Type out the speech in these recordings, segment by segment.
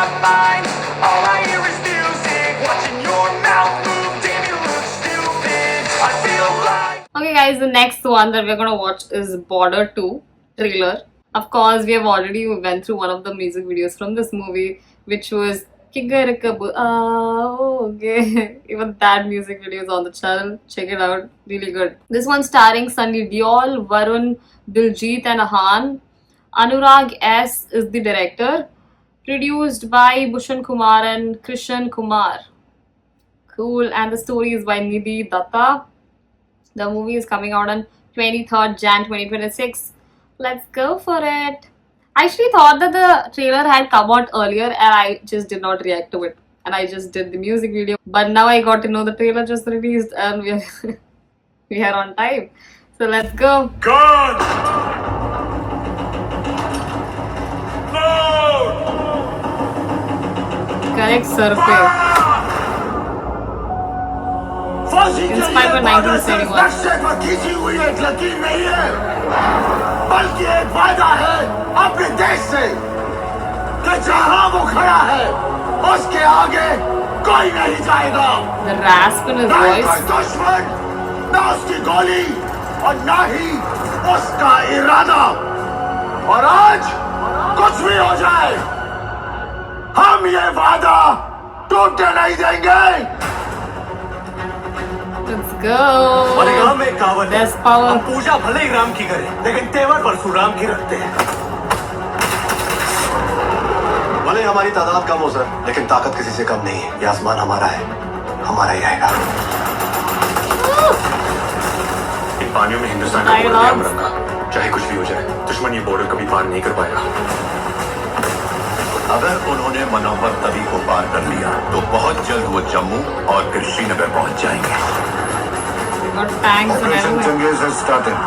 my mind. All I hear is music, watching your mouth move. Damn, you look stupid. I feel like. Okay, guys, the next one that we're gonna watch is Border 2 trailer. Of course, we have already went through one of the music videos from this movie, which was Kigarakabu. Oh, okay. Even that music video is on the channel. Check it out. Really good. This one starring Sunny Deol, Varun, Diljit, and Ahan. Anurag S is the director. Produced by Bhushan Kumar and Krishan Kumar. Cool. And the story is by Nidhi Datta. The movie is coming out on 23rd Jan 2026. Let's go for it. I actually thought that the trailer had come out earlier and I just did not react to it. And I just did the music video. But now I got to know the trailer just released and we are on time. So let's go. Gun! Load! Correct, sir. Pe. Inspired by 1971. नक्शे पर खींची हुई एक लकीर नहीं है, बल्कि एक वादा है अपने देश से कि जहां वो खड़ा है उसके आगे कोई नहीं जाएगा. The rasp in his ना ही voice. कोई दुश्मन, ना उसकी गोली और ना ही उसका इरादा. और आज कुछ भी हो जाए, हम ये वादा टूटने नहीं देंगे. Let's go. मलिगाम में कहावत है, There's power. हम पूजा भले ही राम की करें, लेकिन तेवर परशुराम की रखते हैं. भले हमारी तादाद कम हो सर, लेकिन ताकत किसी से कम नहीं है. ये आसमान हमारा है, हमारा ही रहेगा. इन पानियों में हिंदुस्तान का पूरा ध्यान रखा. चाहे कुछ भी हो जाए, दुश्मन ये बॉर्डर कभी पार नहीं कर पाएगा. अगर उन्होंने मनोहर तवी को पार कर लिया, तो बहुत जल्द वो जम्मू और फिर श्रीनगर पहुंच जाएंगे. Got tanks and everything. Genghis has started.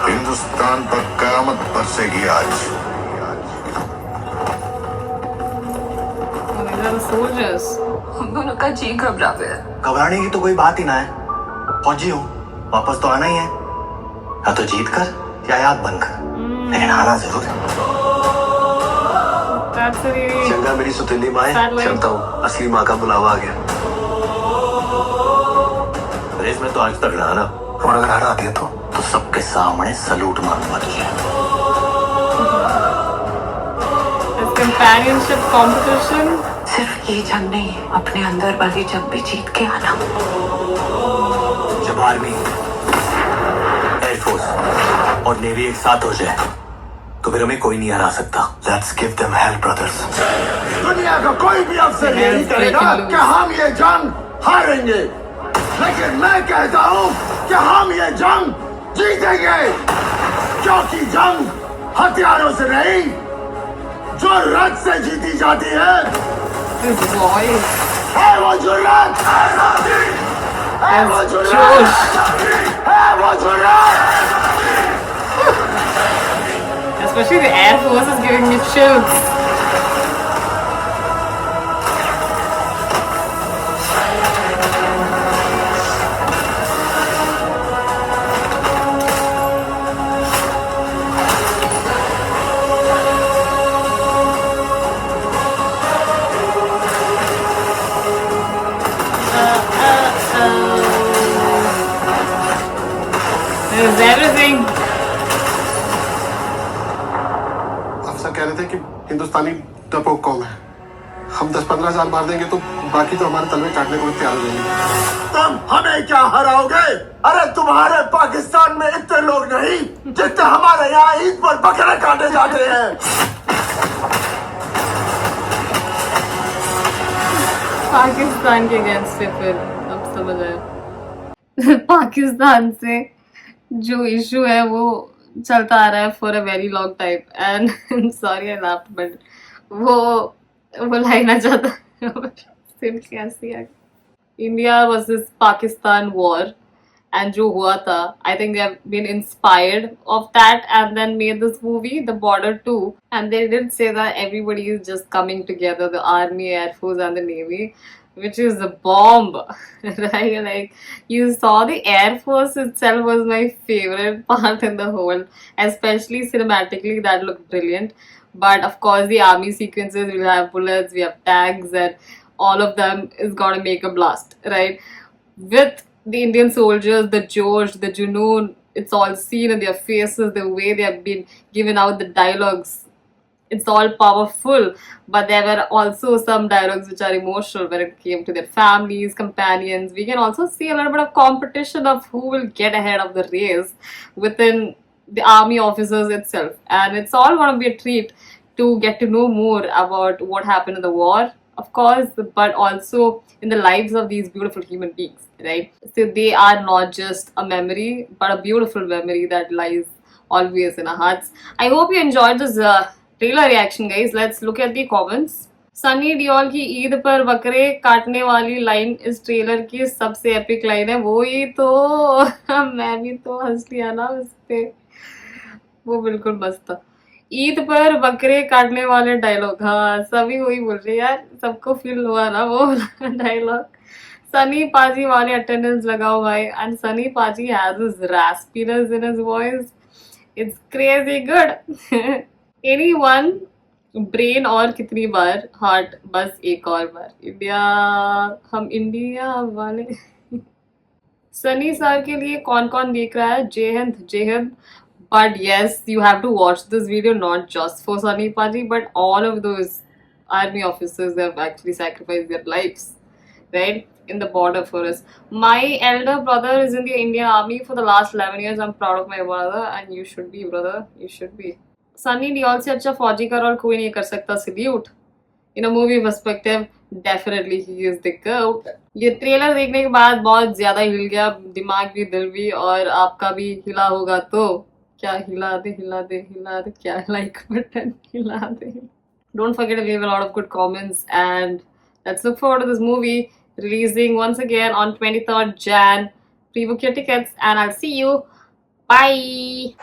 Hindustan पर कयामत बरसेगी आज. Oh, these are the soldiers. हम दोनों का जी घबरा गया. घबराने की तो कोई बात ही ना है. फौजी हो, वापस तो आना ही है. या तो जीत कर या याद बनकर, लेकिन आना जरूर है. That's really चंगा मेरी सुतीली माँ है. Sad line. चलता हूँ, असली माँ का बुलावा आ गया. रेस में तो आज तक रहा ना, और अगर हरा दिया तो सबके सामने सलूट मारूंगा तुझे. this companionship competition. सिर्फ ये जंग नहीं, अपने अंदर वाली जंग भी जीत के आना. जब आर्मी, एयरफोर्स और नेवी एक साथ हो जाए, तो फिर हमें कोई नहीं हरा सकता. Let's give them hell, brothers. दुनिया का कोई भी अफसर ये नहीं करेगा कि हम ये जंग हारेंगे, लेकिन मैं कहता हूँ कि हम ये जंग जीतेंगे, क्योंकि जंग हथियारों से नहीं, जुर्रत से जीती जाती है. This voice. है वो जुर्रत, है वो जुर्रत, है वो जुर्रत. Especially the Air Force is giving me chills. There's everything. अफसर कह रहे थे कि हिंदुस्तानी डरपोक कौम है. हम 10-15 हजार मार देंगे तो बाकी तो हमारे तलवे काटने को भी तैयार हो जाएंगे. तुम हमें क्या हराओगे? अरे तुम्हारे पाकिस्तान में इतने लोग नहीं जितने हमारे यहाँ ईद पर बकरे काटे जाते हैं. पाकिस्तान के अगेंस्ट से फिर अब समझ आया. पाकिस्तान से जो इशू है वो चलता आ रहा है for a very long time and sorry I laughed but वो लाइन आ जाता सिर्फ कैसी है. India versus Pakistan war and जो हुआ था, I think they have been inspired of that and then made this movie the border 2 and they did say that everybody is just coming together, the army, air force and the navy, which is a bomb. Right? Like, you saw the Air Force itself was my favorite part in the whole, especially cinematically that looked brilliant. But of course, the army sequences will have bullets, we have tanks, and all of them is gonna make a blast, right? With the Indian soldiers, the Josh, the Junoon, it's all seen in their faces, the way they have been given out the dialogues. It's all powerful, but there were also some dialogues which are emotional when it came to their families, companions. We can also see a little bit of competition of who will get ahead of the race within the army officers itself. And it's all going to be a treat to get to know more about what happened in the war, of course, but also in the lives of these beautiful human beings, right? So they are not just a memory, but a beautiful memory that lies always in our hearts. I hope you enjoyed this trailer reaction guys. Let's look at the comments. Sunny Deol की ईद पर बकरे काटने वाली line इस trailer की सबसे epic line है. वो ही तो मैं भी तो हंस लिया ना उस पे. वो बिल्कुल मस्त था. ईद पर बकरे काटने वाले डायलॉग. हाँ, सभी वही बोल रहे यार. सबको फील हुआ ना वो डायलॉग. सनी पाजी वाले अटेंडेंस लगाओ भाई. एंड सनी पाजी has his raspiness in his voice. It's crazy good. Anyone brain और कितनी बार हार्ट बस एक और बार. इंडिया, हम इंडिया वाले. सनी सर के लिए कौन कौन देख रहा है? जय हिंद, जय Hind. But yes, you have to watch this video not just for Sunny Paji, but all of those army officers that have actually sacrificed their lives, right, in the border for us. My elder brother is in the Indian Army for the last 11 years. I'm proud of my brother, and you should be, brother. You should be. Sunny Deol से अच्छा फौजी का role कोई नहीं कर सकता. Salute. In a movie perspective definitely he is the GOAT. ये trailer देखने के बाद बहुत ज्यादा हिल गया दिमाग भी, दिल भी, और आपका भी हिला होगा. तो क्या हिला दे, हिला दे, हिला दे. क्या लाइक बटन हिला दे. Don't forget to leave a lot of good comments, and let's look forward to this movie releasing once again on 23rd Jan. Pre-book your tickets, and I'll see you. Bye.